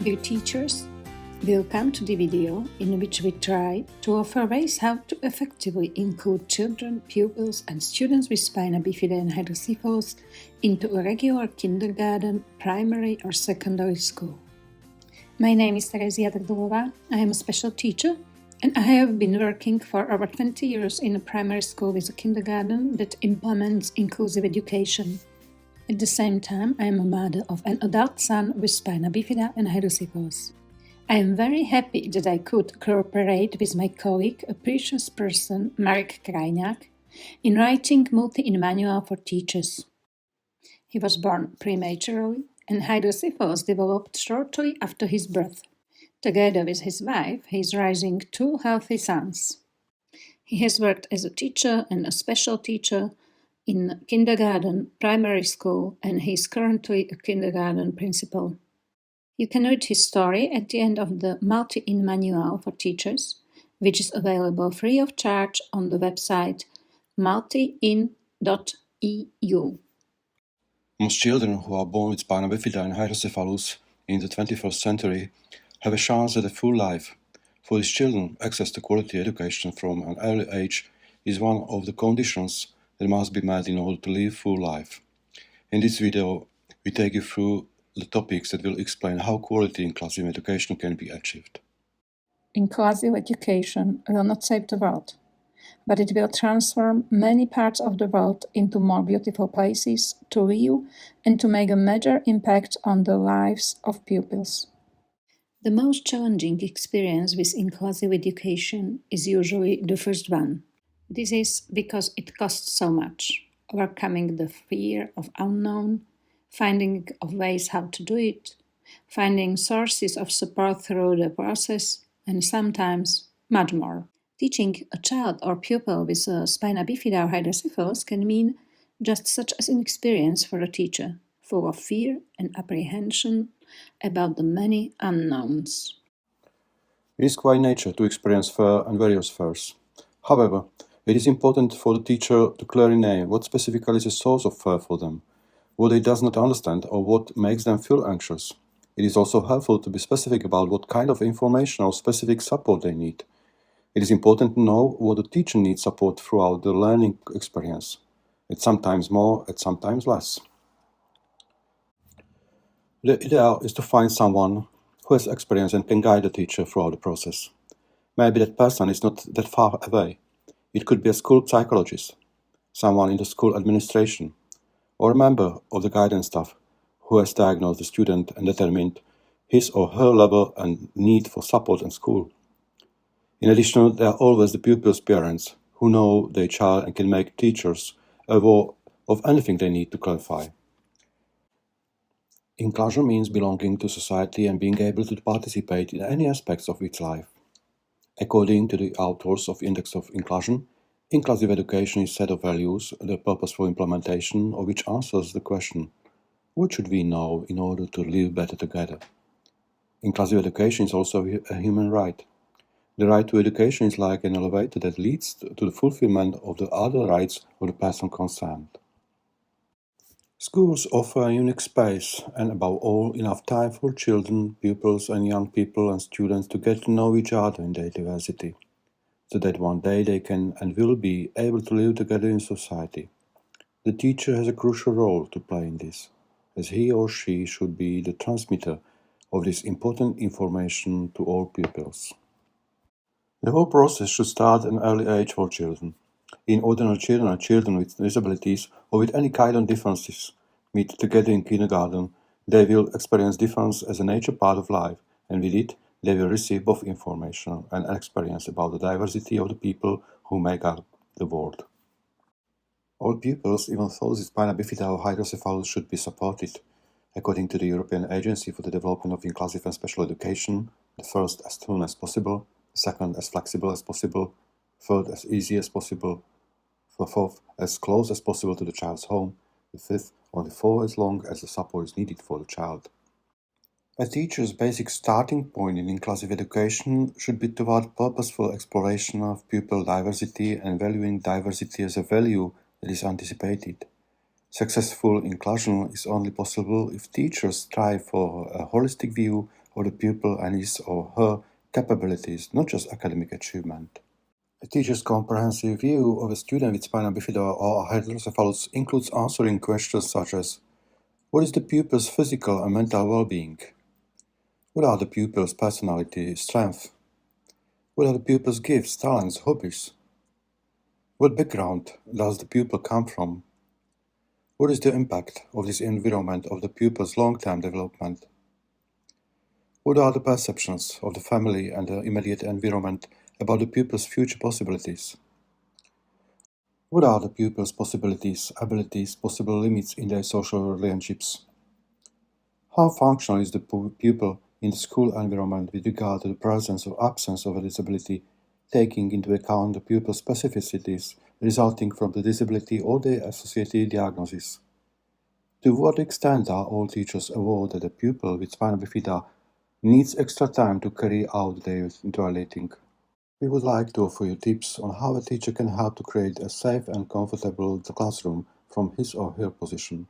Dear teachers, welcome to the video in which we try to offer ways how to effectively include children, pupils and students with spina bifida and hydrocephalus into a regular kindergarten, primary or secondary school. My name is Terezia Drdulová. I am a special teacher and I have been working for over 20 years in a primary school with a kindergarten that implements inclusive education. At the same time, I am a mother of an adult son with spina bifida and hydrocephalus. I am very happy that I could cooperate with my colleague, a precious person, Marek Krajniak, in writing Multi-In Manual for Teachers. He was born prematurely, and hydrocephalus developed shortly after his birth. Together with his wife, he is raising 2 healthy sons. He has worked as a teacher and a special teacher in kindergarten, primary school, and he is currently a kindergarten principal. You can read his story at the end of the Multi-In Manual for Teachers, which is available free of charge on the website multiin.eu. Most children who are born with spina bifida and hydrocephalus in the 21st century have a chance at a full life. For these children, access to quality education from an early age is one of the conditions that must be met in order to live full life. In this video, we take you through the topics that will explain how quality inclusive education can be achieved. Inclusive education will not save the world, but it will transform many parts of the world into more beautiful places to live and to make a major impact on the lives of pupils. The most challenging experience with inclusive education is usually the first one. This is because it costs so much, overcoming the fear of unknown, finding of ways how to do it, finding sources of support through the process, and sometimes much more. Teaching a child or pupil with a spina bifida or hydrocephalus can mean just such an experience for a teacher, full of fear and apprehension about the many unknowns. It is quite nature to experience fear and various fears. However, it is important for the teacher to clearly name what specifically is the source of fear for them, what they does not understand or what makes them feel anxious. It is also helpful to be specific about what kind of information or specific support they need. It is important to know what the teacher needs support throughout the learning experience. It's sometimes more, it's sometimes less. The ideal is to find someone who has experience and can guide the teacher throughout the process. Maybe that person is not that far away. It could be a school psychologist, someone in the school administration, or a member of the guidance staff who has diagnosed the student and determined his or her level and need for support in school. In addition, there are always the pupils' parents who know their child and can make teachers aware of anything they need to clarify. Inclusion means belonging to society and being able to participate in any aspects of its life. According to the authors of Index of Inclusion, inclusive education is a set of values, the purposeful implementation of which answers the question, what should we know in order to live better together? Inclusive education is also a human right. The right to education is like an elevator that leads to the fulfillment of the other rights of the person concerned. Schools offer a unique space and, above all, enough time for children, pupils and young people and students to get to know each other in their diversity, so that one day they can and will be able to live together in society. The teacher has a crucial role to play in this, as he or she should be the transmitter of this important information to all pupils. The whole process should start at an early age for children. In ordinary children and children with disabilities or with any kind of differences meet together in kindergarten, they will experience difference as a nature part of life, and with it, they will receive both information and experience about the diversity of the people who make up the world. All pupils, even those with spina bifida or hydrocephalus, should be supported. According to the European Agency for the Development of Inclusive and Special Education, the first as soon as possible, second as flexible as possible, third as easy as possible, the fourth as close as possible to the child's home, the fifth only for as long as the support is needed for the child. A teacher's basic starting point in inclusive education should be toward purposeful exploration of pupil diversity and valuing diversity as a value that is anticipated. Successful inclusion is only possible if teachers strive for a holistic view of the pupil and his or her capabilities, not just academic achievement. A teacher's comprehensive view of a student with spina bifida or hydrocephalus includes answering questions such as: what is the pupil's physical and mental well-being? What are the pupil's personality strengths? What are the pupil's gifts, talents, hobbies? What background does the pupil come from? What is the impact of this environment of the pupil's long-term development? What are the perceptions of the family and the immediate environment about the pupil's future possibilities? What are the pupil's possibilities, abilities, possible limits in their social relationships? How functional is the pupil in the school environment with regard to the presence or absence of a disability, taking into account the pupil's specificities resulting from the disability or the associated diagnosis? To what extent are all teachers aware that a pupil with spina bifida needs extra time to carry out their learning? We would like to offer you tips on how a teacher can help to create a safe and comfortable classroom from his or her position.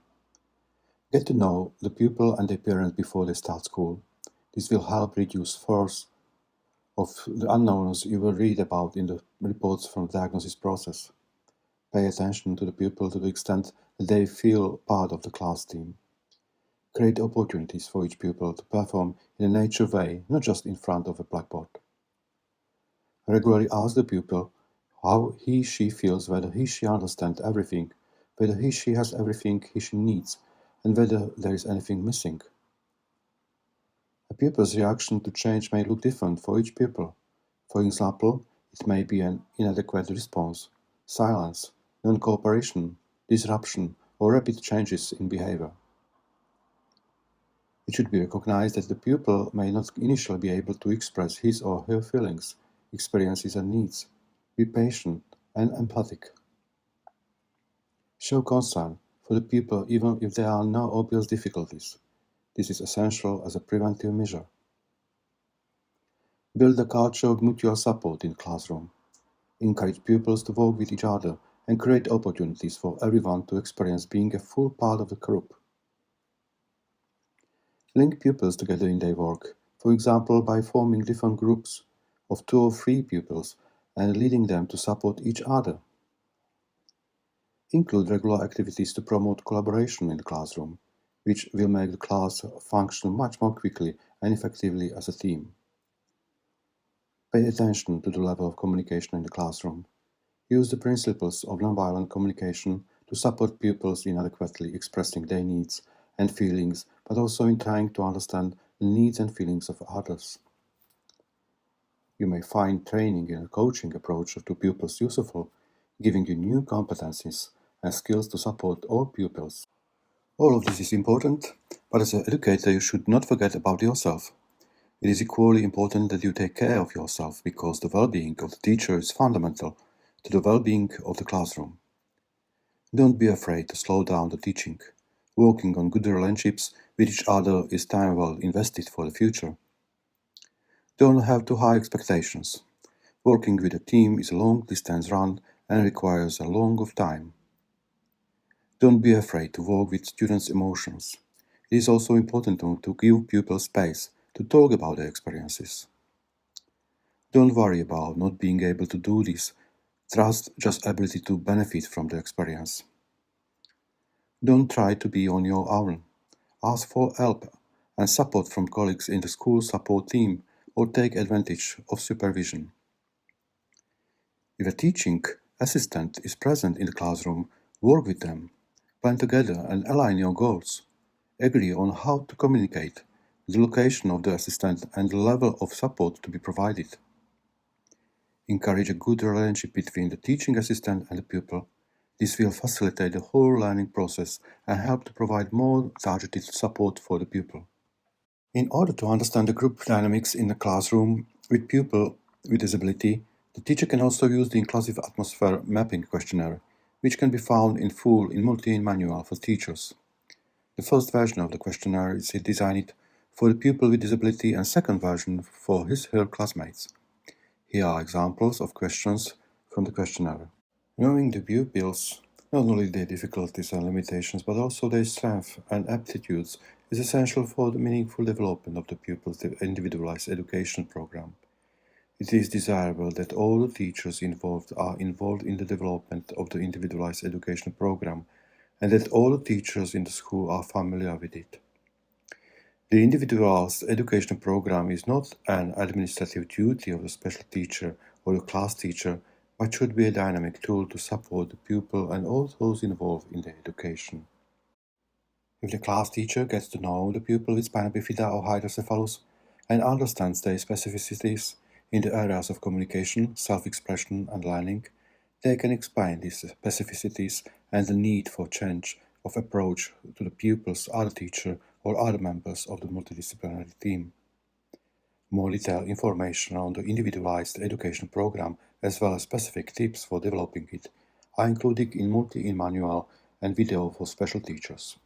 Get to know the pupil and their parents before they start school. This will help reduce fears of the unknowns you will read about in the reports from the diagnosis process. Pay attention to the pupil to the extent that they feel part of the class team. Create opportunities for each pupil to perform in a nature way, not just in front of a blackboard. Regularly ask the pupil how he/she feels, whether he/she understands everything, whether he/she has everything he/she needs, and whether there is anything missing. A pupil's reaction to change may look different for each pupil. For example, it may be an inadequate response, silence, non-cooperation, disruption, or rapid changes in behavior. It should be recognized that the pupil may not initially be able to express his or her feelings, experiences, and needs. Be patient and empathic. Show concern for the pupil even if there are no obvious difficulties. This is essential as a preventive measure. Build a culture of mutual support in the classroom. Encourage pupils to work with each other and create opportunities for everyone to experience being a full part of the group. Link pupils together in their work, for example by forming different groups of 2 or 3 pupils and leading them to support each other. Include regular activities to promote collaboration in the classroom, which will make the class function much more quickly and effectively as a team. Pay attention to the level of communication in the classroom. Use the principles of nonviolent communication to support pupils in adequately expressing their needs and feelings, but also in trying to understand the needs and feelings of others. You may find training in a coaching approach to pupils useful, giving you new competencies and skills to support all pupils. All of this is important, but as an educator you should not forget about yourself. It is equally important that you take care of yourself because the well-being of the teacher is fundamental to the well-being of the classroom. Don't be afraid to slow down the teaching. Working on good relationships with each other is time well invested for the future. Don't have too high expectations. Working with a team is a long-distance run and requires a long of time. Don't be afraid to work with students' emotions. It is also important to give pupils space to talk about their experiences. Don't worry about not being able to do this. Trust just ability to benefit from the experience. Don't try to be on your own. Ask for help and support from colleagues in the school support team or take advantage of supervision. If a teaching assistant is present in the classroom, work with them. Plan together and align your goals. Agree on how to communicate, the location of the assistant and the level of support to be provided. Encourage a good relationship between the teaching assistant and the pupil. This will facilitate the whole learning process and help to provide more targeted support for the pupil. In order to understand the group dynamics in the classroom with pupil with disability, the teacher can also use the Inclusive Atmosphere Mapping Questionnaire, which can be found in full in Multi Manual for teachers. The first version of the questionnaire is designed for the pupil with disability and second version for his/her classmates. Here are examples of questions from the questionnaire. Knowing the pupils Not only their difficulties and limitations, but also their strengths and aptitudes is essential for the meaningful development of the pupil's individualized education program. It is desirable that all the teachers involved are involved in the development of the individualized education program and that all the teachers in the school are familiar with it. The individualized education program is not an administrative duty of the special teacher or the class teacher, but should be a dynamic tool to support the pupil and all those involved in their education. If the class teacher gets to know the pupil with spina bifida or hydrocephalus and understands their specificities in the areas of communication, self-expression and learning, they can explain these specificities and the need for change of approach to the pupil's other teacher or other members of the multidisciplinary team. More detailed information on the individualized education program as well as specific tips for developing it are included in multi-in manual and video for special teachers.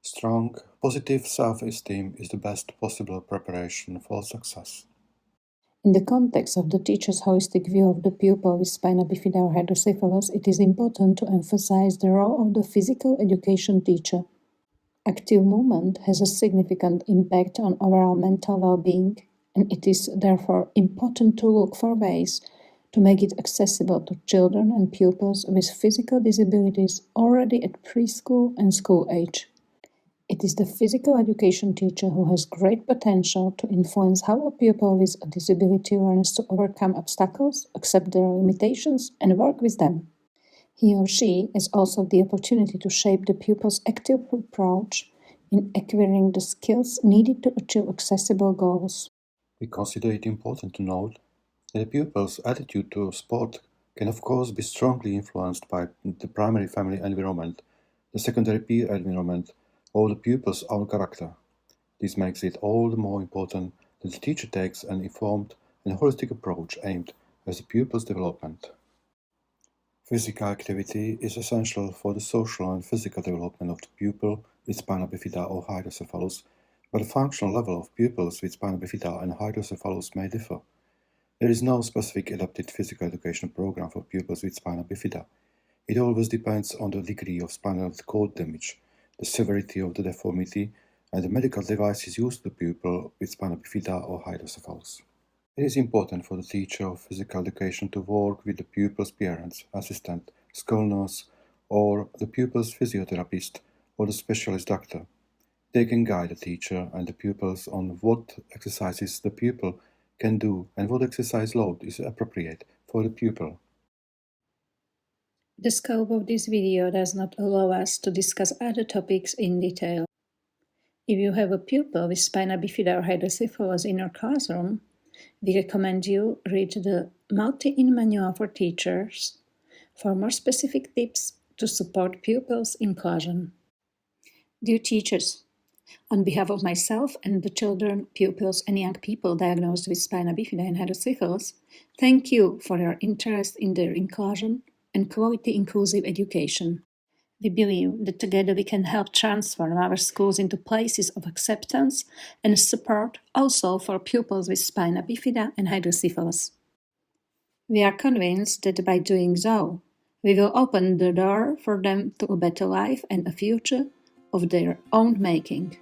Strong, positive self-esteem is the best possible preparation for success. In the context of the teacher's holistic view of the pupil with spina bifida or hydrocephalus, it is important to emphasize the role of the physical education teacher. Active movement has a significant impact on overall mental well-being, and it is therefore important to look for ways to make it accessible to children and pupils with physical disabilities already at preschool and school age. It is the physical education teacher who has great potential to influence how a pupil with a disability learns to overcome obstacles, accept their limitations, and work with them. He or she has also the opportunity to shape the pupil's active approach in acquiring the skills needed to achieve accessible goals. We consider it important to note that a pupil's attitude to sport can of course be strongly influenced by the primary family environment, the secondary peer environment, or the pupil's own character. This makes it all the more important that the teacher takes an informed and holistic approach aimed at the pupil's development. Physical activity is essential for the social and physical development of the pupil with spina bifida or hydrocephalus, but the functional level of pupils with spina bifida and hydrocephalus may differ. There is no specific adapted physical education program for pupils with spina bifida. It always depends on the degree of spinal cord damage, the severity of the deformity, and the medical devices used to the pupil with spina bifida or hydrocephalus. It is important for the teacher of physical education to work with the pupil's parents, assistant, school nurse, or the pupil's physiotherapist or the specialist doctor. They can guide the teacher and the pupils on what exercises the pupil can do and what exercise load is appropriate for the pupil. The scope of this video does not allow us to discuss other topics in detail. If you have a pupil with spina bifida or hydrocephalus in your classroom, we recommend you read the Multi-in Manual for Teachers for more specific tips to support pupils' inclusion. Dear teachers, on behalf of myself and the children, pupils, and young people diagnosed with spina bifida and hydrocephalus, thank you for your interest in their inclusion and quality inclusive education. We believe that together we can help transform our schools into places of acceptance and support also for pupils with spina bifida and hydrocephalus. We are convinced that by doing so, we will open the door for them to a better life and a future of their own making.